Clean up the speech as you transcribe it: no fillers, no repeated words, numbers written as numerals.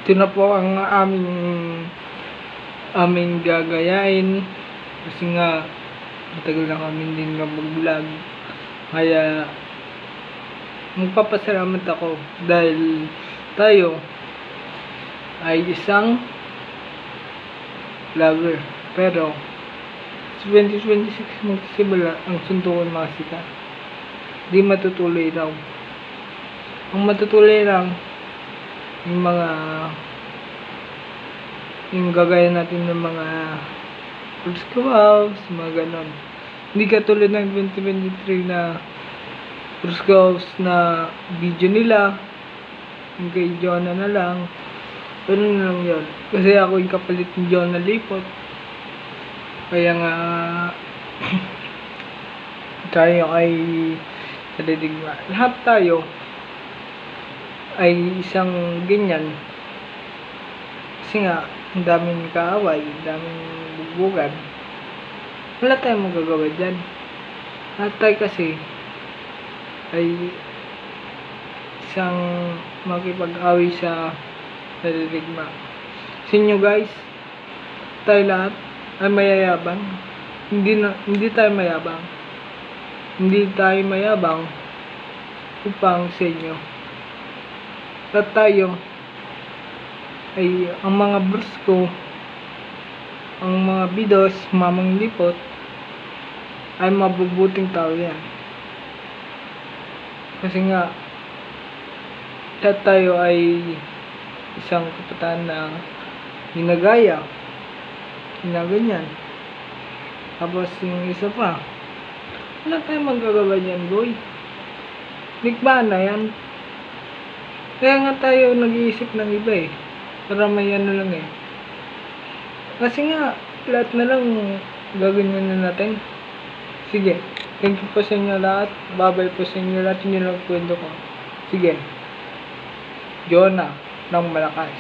Ito na po ang aming gagayain kasi nga matagal na kami din nga mag-vlog, kaya magpapasalamat ako dahil tayo ay isang vlogger. Pero sa 2026 magsisimula ang suntukan mga sika, di matutuloy raw. Ang matutuloy lang yung gagaya natin ng mga first house, mga ganon. Hindi katulad ng 2023 na first house na video nila yung kay Jonah na lang. Pero na lang yun, kasi ako yung kapalit ni Jonah Lipot, kaya nga tayo ay nadidigma. Lahat tayo ay isang ganyan kasi nga ang daming kaaway, ang daming bugbugan. Wala tayong magagawa dyan. Lahat tayo kasi ay isang makipag-away sa nadidigma. Sa inyo guys, tayo lahat ay mayayabang. Hindi tayo mayabang. Hindi tayo mayabang upang sa inyo. At tayo ay ang mga bros ko, ang mga bidos, mamang lipot, ay mabubuting tao yan. Kasi nga lahat tayo ay isang kapitan na ginagaya, ginaganyan. Tapos yung isa pa, wala tayong magagawa dyan, boy. Likbaan na yan. Kaya nga tayo nag-iisip ng iba para may ano lang kasi nga lahat na lang gagawin na natin. Sige, thank you po sa inyo lahat. Babay po sa inyo lahat. Hindi lang kwento ko. Sige, Jonah ng Malakas.